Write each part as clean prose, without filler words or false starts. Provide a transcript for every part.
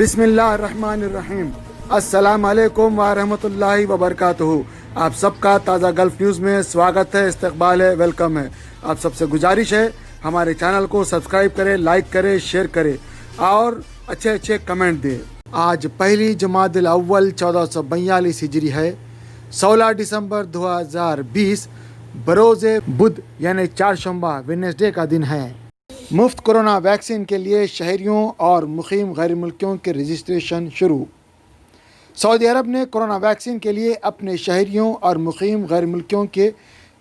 بسم اللہ الرحمن الرحیم۔ السلام علیکم ورحمۃ اللہ وبرکاتہ۔ آپ سب کا تازہ گلف نیوز میں سواگت ہے، استقبال ہے، ویلکم ہے۔ آپ سب سے گزارش ہے ہمارے چینل کو سبسکرائب کرے، لائک کرے، شیئر کرے اور اچھے کمنٹ دے۔ آج پہلی جمادی الاول 1442 ہجری ہے، 16 دسمبر 2020 بروز بدھ یعنی چہارشنبہ وینسڈے کا دن ہے۔ مفت کورونا ویکسین کے لیے شہریوں اور مقیم غیر ملکیوں کے رجسٹریشن شروع۔ سعودی عرب نے کورونا ویکسین کے لیے اپنے شہریوں اور مقیم غیر ملکیوں کے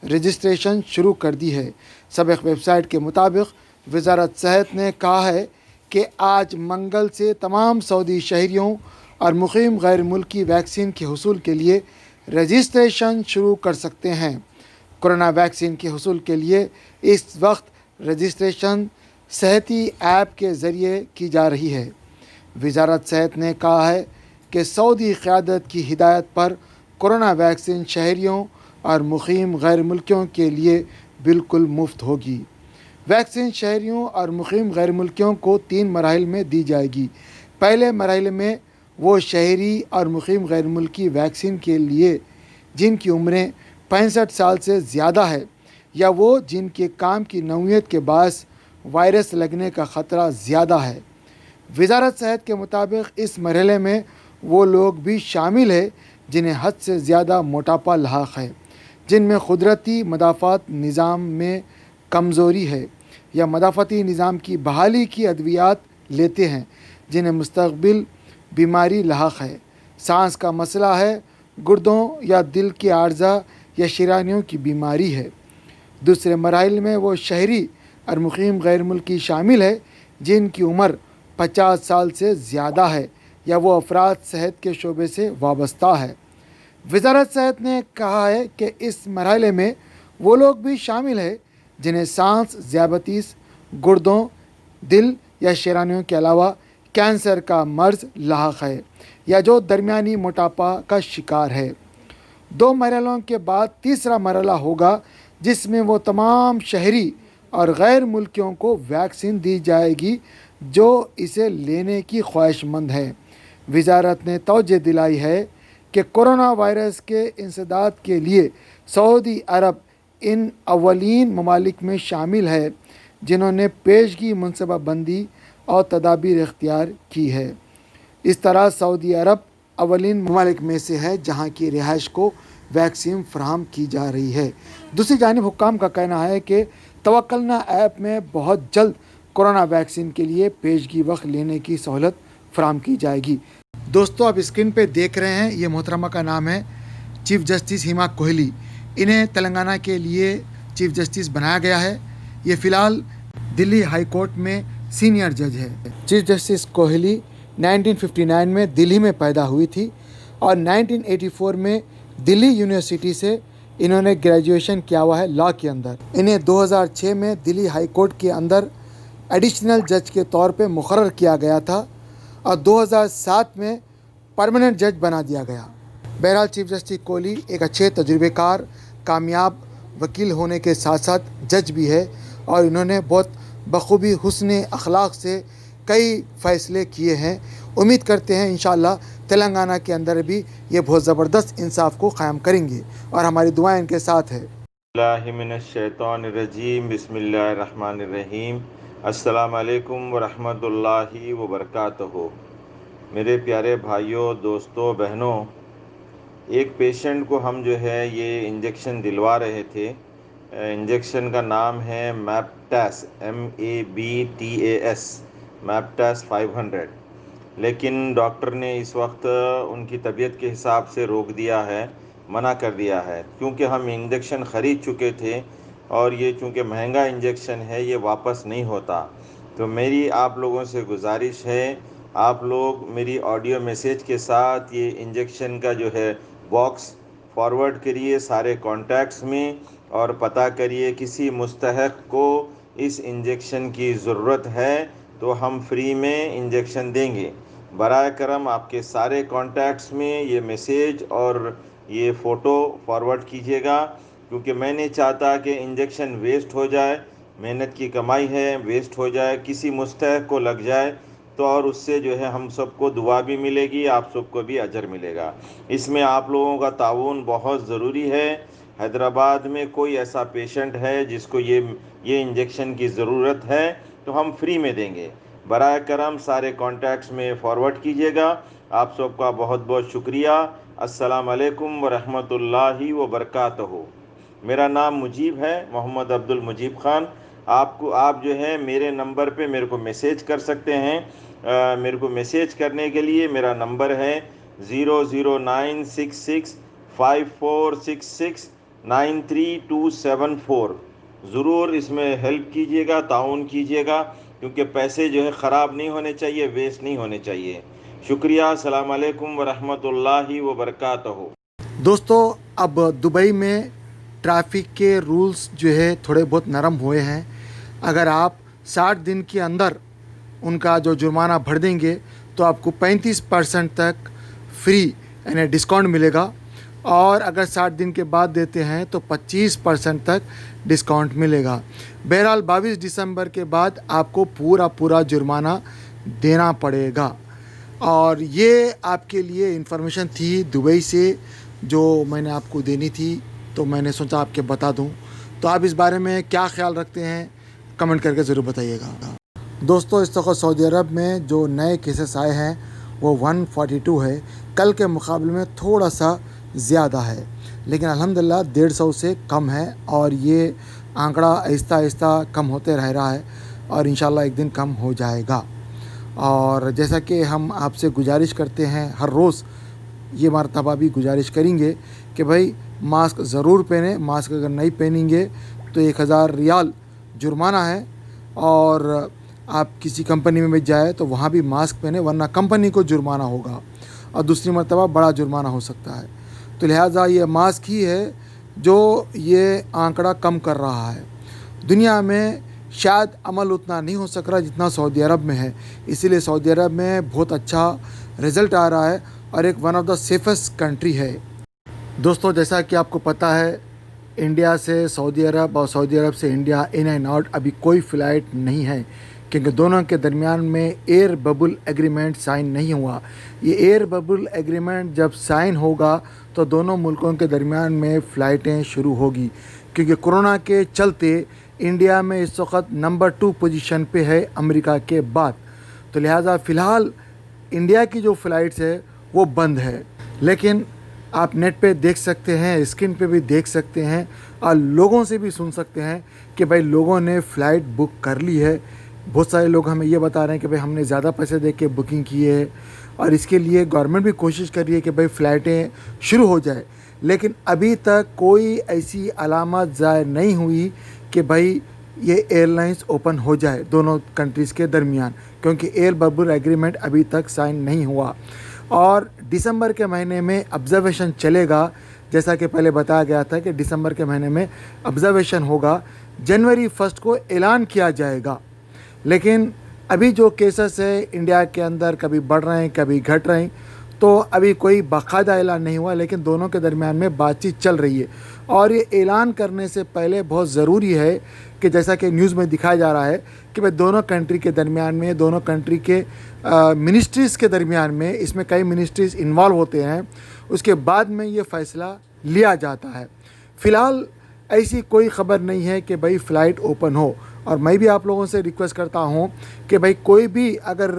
رجسٹریشن شروع کر دی ہے۔ سابق ویب سائٹ کے مطابق وزارت صحت نے کہا ہے کہ آج منگل سے تمام سعودی شہریوں اور مقیم غیر ملکی ویکسین کے حصول کے لیے رجسٹریشن شروع کر سکتے ہیں۔ کورونا ویکسین کے حصول کے لیے اس وقت رجسٹریشن صحتی ایپ کے ذریعے کی جا رہی ہے۔ وزارت صحت نے کہا ہے کہ سعودی قیادت کی ہدایت پر کورونا ویکسین شہریوں اور مقیم غیر ملکیوں کے لیے بالکل مفت ہوگی۔ ویکسین شہریوں اور مقیم غیر ملکیوں کو 3 مراحل میں دی جائے گی۔ پہلے مرحلے میں وہ شہری اور مقیم غیر ملکی ویکسین کے لیے جن کی عمریں 65 سال سے زیادہ ہے یا وہ جن کے کام کی نوعیت کے باعث وائرس لگنے کا خطرہ زیادہ ہے۔ وزارت صحت کے مطابق اس مرحلے میں وہ لوگ بھی شامل ہیں جنہیں حد سے زیادہ موٹاپا لاحق ہے، جن میں قدرتی مدافعت نظام میں کمزوری ہے یا مدافعتی نظام کی بحالی کی ادویات لیتے ہیں، جنہیں مستقبل بیماری لاحق ہے، سانس کا مسئلہ ہے، گردوں یا دل کی عارضہ یا شریانوں کی بیماری ہے۔ دوسرے مراحل میں وہ شہری اور مقیم غیر ملکی شامل ہے جن کی عمر 50 سال سے زیادہ ہے یا وہ افراد صحت کے شعبے سے وابستہ ہے۔ وزارت صحت نے کہا ہے کہ اس مرحلے میں وہ لوگ بھی شامل ہیں جنہیں سانس، ذیابیطس، گردوں، دل یا شریانوں کے علاوہ کینسر کا مرض لاحق ہے یا جو درمیانی موٹاپا کا شکار ہے۔ 2 مرحلوں کے بعد تیسرا مرحلہ ہوگا جس میں وہ تمام شہری اور غیر ملکیوں کو ویکسین دی جائے گی جو اسے لینے کی خواہش مند ہیں۔ وزارت نے توجہ دلائی ہے کہ کورونا وائرس کے انسداد کے لیے سعودی عرب ان اولین ممالک میں شامل ہے جنہوں نے پیشگی منصوبہ بندی اور تدابیر اختیار کی ہے۔ اس طرح سعودی عرب اولین ممالک میں سے ہے جہاں کی رہائش کو ویکسین فراہم کی جا رہی ہے۔ دوسری جانب حکام کا کہنا ہے کہ توکلنا ایپ میں بہت جلد کورونا ویکسین کے لیے پیشگی وقت لینے کی سہولت فراہم کی جائے گی۔ دوستو آپ اسکرین پہ دیکھ رہے ہیں، یہ محترمہ کا نام ہے چیف جسٹس ہیما کوہلی۔ انہیں تلنگانہ کے لیے چیف جسٹس بنایا گیا ہے۔ یہ فی الحال دلی ہائی کورٹ میں سینئر جج ہے۔ چیف جسٹس کوہلی 1959 میں دلی میں پیدا ہوئی تھی اور 1984 میں دلی یونیورسٹی سے انہوں نے گریجویشن کیا ہوا ہے لاء کے اندر۔ انہیں 2006 میں دلی ہائی کورٹ کے اندر ایڈیشنل جج کے طور پہ مقرر کیا گیا تھا اور 2007 میں پرماننٹ جج بنا دیا گیا۔ بہرحال چیف جسٹس کوہلی ایک اچھے تجربے کار، کامیاب وکیل ہونے کے ساتھ ساتھ جج بھی ہے اور انہوں نے بہت بخوبی حسن اخلاق سے کئی فیصلے کیے ہیں۔ امید کرتے ہیں انشاءاللہ تلنگانہ کے اندر بھی یہ بہت زبردست انصاف کو قائم کریں گے اور ہماری دعائیں ان کے ساتھ ہے۔ اللہ من الشیطان الرجیم، بسم اللہ الرحمن الرحیم۔ السلام علیکم ورحمۃ اللہ وبرکاتہ۔ میرے پیارے بھائیوں، دوستوں، بہنوں، ایک پیشنٹ کو ہم جو ہے یہ انجیکشن دلوا رہے تھے۔ انجیکشن کا نام ہے میپٹاس، MABTAS، میپٹاس 500، لیکن ڈاکٹر نے اس وقت ان کی طبیعت کے حساب سے روک دیا ہے، منع کر دیا ہے، کیونکہ ہم انجیکشن خرید چکے تھے اور یہ چونکہ مہنگا انجیکشن ہے یہ واپس نہیں ہوتا۔ تو میری آپ لوگوں سے گزارش ہے، آپ لوگ میری آڈیو میسیج کے ساتھ یہ انجیکشن کا جو ہے باکس فارورڈ کریے سارے کانٹیکٹس میں اور پتہ کریے کسی مستحق کو اس انجیکشن کی ضرورت ہے تو ہم فری میں انجیکشن دیں گے۔ برائے کرم آپ کے سارے کانٹیکٹس میں یہ میسیج اور یہ فوٹو فارورڈ کیجیے گا، کیونکہ میں نہیں چاہتا کہ انجیکشن ویسٹ ہو جائے، محنت کی کمائی ہے، ویسٹ ہو جائے، کسی مستحق کو لگ جائے تو اور اس سے جو ہے ہم سب کو دعا بھی ملے گی، آپ سب کو بھی اجر ملے گا۔ اس میں آپ لوگوں کا تعاون بہت ضروری ہے۔ حیدرآباد میں کوئی ایسا پیشنٹ ہے جس کو یہ انجیکشن کی ضرورت ہے تو ہم فری میں دیں گے۔ برائے کرم سارے کانٹیکٹس میں فارورڈ کیجیے گا۔ آپ سب کا بہت بہت شکریہ۔ السلام علیکم ورحمۃ اللہ وبرکاتہ۔ میرا نام مجیب ہے، محمد عبدالمجیب خان۔ آپ جو ہے میرے نمبر پہ میرے کو میسیج کر سکتے ہیں۔ میرے کو میسیج کرنے کے لیے میرا نمبر ہے 0096654669324۔ ضرور اس میں ہیلپ کیجیے گا، تعاون کیجیے گا، کیونکہ پیسے جو ہے خراب نہیں ہونے چاہیے، ویسٹ نہیں ہونے چاہیے۔ شکریہ۔ السلام علیکم ورحمۃ اللہ وبرکاتہ۔ دوستو اب دبئی میں ٹریفک کے رولز جو ہے تھوڑے بہت نرم ہوئے ہیں۔ اگر آپ 60 دن کے اندر ان کا جو جرمانہ بھر دیں گے تو آپ کو 35% تک فری یعنی ڈسکاؤنٹ ملے گا، اور اگر 60 دن کے بعد دیتے ہیں تو 25% تک ڈسکاؤنٹ ملے گا۔ بہرحال 22 دسمبر کے بعد آپ کو پورا جرمانہ دینا پڑے گا۔ اور یہ آپ کے لیے انفارمیشن تھی دبئی سے جو میں نے آپ کو دینی تھی، تو میں نے سوچا آپ کے بتا دوں۔ تو آپ اس بارے میں کیا خیال رکھتے ہیں کمنٹ کر کے ضرور بتائیے گا۔ دوستو اس وقت سعودی عرب میں جو نئے کیسز آئے ہیں وہ 142 ہے، کل کے مقابلے میں تھوڑا سا زیادہ ہے، لیکن الحمدللہ 150 سے کم ہے، اور یہ آنکڑا آہستہ آہستہ کم ہوتے رہ رہا ہے، اور انشاءاللہ ایک دن کم ہو جائے گا۔ اور جیسا کہ ہم آپ سے گزارش کرتے ہیں ہر روز، یہ مرتبہ بھی گزارش کریں گے کہ بھائی ماسک ضرور پہنیں۔ ماسک اگر نہیں پہنیں گے تو 1000 ریال جرمانہ ہے، اور آپ کسی کمپنی میں بھی جائے تو وہاں بھی ماسک پہنیں، ورنہ کمپنی کو جرمانہ ہوگا، اور دوسری مرتبہ بڑا جرمانہ ہو سکتا ہے۔ تو لہٰذا یہ ماسک ہی ہے جو یہ آنکڑا کم کر رہا ہے۔ دنیا میں شاید عمل اتنا نہیں ہو سک رہا جتنا سعودی عرب میں ہے، اسی لیے سعودی عرب میں بہت اچھا رزلٹ آ رہا ہے، اور ایک one of the safest country ہے۔ دوستو جیسا کہ آپ کو پتہ ہے، انڈیا سے سعودی عرب اور سعودی عرب سے انڈیا ان اینڈ آؤٹ ابھی کوئی فلائٹ نہیں ہے، کیونکہ دونوں کے درمیان میں ایئر ببل ایگریمنٹ سائن نہیں ہوا۔ یہ ایئر ببل ایگریمنٹ جب سائن ہوگا تو دونوں ملکوں کے درمیان میں فلائٹیں شروع ہوگی، کیونکہ کرونا کے چلتے انڈیا میں اس وقت نمبر 2 پوزیشن پہ ہے امریکہ کے بعد۔ تو لہٰذا فی الحال انڈیا کی جو فلائٹس ہے وہ بند ہے، لیکن آپ نیٹ پہ دیکھ سکتے ہیں، اسکرین پہ بھی دیکھ سکتے ہیں، اور لوگوں سے بھی سن سکتے ہیں کہ بھائی لوگوں نے فلائٹ بک کر لی ہے۔ بہت سارے لوگ ہمیں یہ بتا رہے ہیں کہ بھائی ہم نے زیادہ پیسے دے کے بکنگ کی ہے، اور اس کے لیے گورنمنٹ بھی کوشش کر رہی ہے کہ بھائی فلائٹیں شروع ہو جائے، لیکن ابھی تک کوئی ایسی علامات ظاہر نہیں ہوئی کہ بھائی یہ ایئر لائنس اوپن ہو جائے دونوں کنٹریز کے درمیان، کیونکہ ایئر ببل ایگریمنٹ ابھی تک سائن نہیں ہوا۔ اور دسمبر کے مہینے میں آبزرویشن چلے گا، جیسا کہ پہلے بتایا گیا تھا کہ دسمبر کے مہینے میں آبزرویشن ہوگا، جنوری 1 کو اعلان کیا جائے گا۔ لیکن ابھی جو کیسز ہے انڈیا کے اندر کبھی بڑھ رہے ہیں کبھی گھٹ رہے ہیں، تو ابھی کوئی باقاعدہ اعلان نہیں ہوا، لیکن دونوں کے درمیان میں بات چیت چل رہی ہے۔ اور یہ اعلان کرنے سے پہلے بہت ضروری ہے کہ جیسا کہ نیوز میں دکھایا جا رہا ہے کہ بھائی دونوں کنٹری کے درمیان میں، دونوں کنٹری کے منسٹریز کے درمیان میں، اس میں کئی منسٹریز انوالو ہوتے ہیں، اس کے بعد میں یہ فیصلہ لیا جاتا ہے۔ فی الحال ایسی کوئی خبر نہیں ہے کہ بھائی فلائٹ اوپن ہو، اور میں بھی آپ لوگوں سے ریکویسٹ کرتا ہوں کہ بھائی کوئی بھی اگر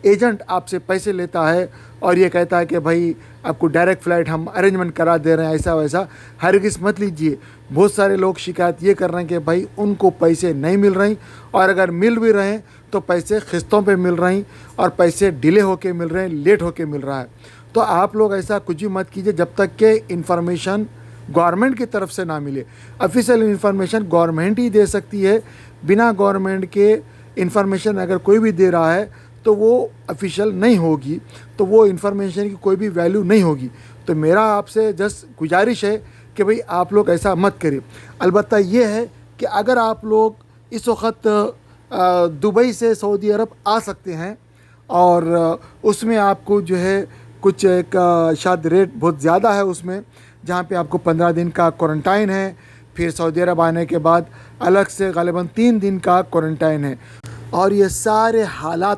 ایجنٹ آپ سے پیسے لیتا ہے اور یہ کہتا ہے کہ بھائی آپ کو ڈائریکٹ فلائٹ ہم ارینجمنٹ کرا دے رہے ہیں ایسا ویسا، ہرگز مت لیجیے۔ بہت سارے لوگ شکایت یہ کر رہے ہیں کہ بھائی ان کو پیسے نہیں مل رہے ہیں، اور اگر مل بھی رہے ہیں تو پیسے قسطوں پہ مل رہے ہیں، اور پیسے ڈیلے ہو کے مل رہے ہیں، لیٹ ہو کے مل رہا ہے۔ تو آپ لوگ ایسا کچھ بھی مت کیجیے جب تک کہ انفارمیشن گورنمنٹ کی طرف سے نہ ملے۔ آفیشیل انفارمیشن گورنمنٹ ہی دے سکتی ہے، بنا گورنمنٹ کے انفارمیشن اگر کوئی بھی دے رہا ہے تو وہ آفیشیل نہیں ہوگی، تو وہ انفارمیشن کی کوئی بھی ویلیو نہیں ہوگی۔ تو میرا آپ سے جسٹ گزارش ہے کہ بھئی آپ لوگ ایسا مت کریں۔ البتہ یہ ہے کہ اگر آپ لوگ اس وقت دبئی سے سعودی عرب آ سکتے ہیں، اور اس میں آپ کو جو ہے کچھ ایک شاید ریٹ بہت زیادہ ہے اس میں، جہاں پہ آپ کو 15 دن کا کوارنٹائن ہے، پھر سعودی عرب آنے کے بعد الگ سے غالباً 3 دن کا کوارنٹائن ہے، اور یہ سارے حالات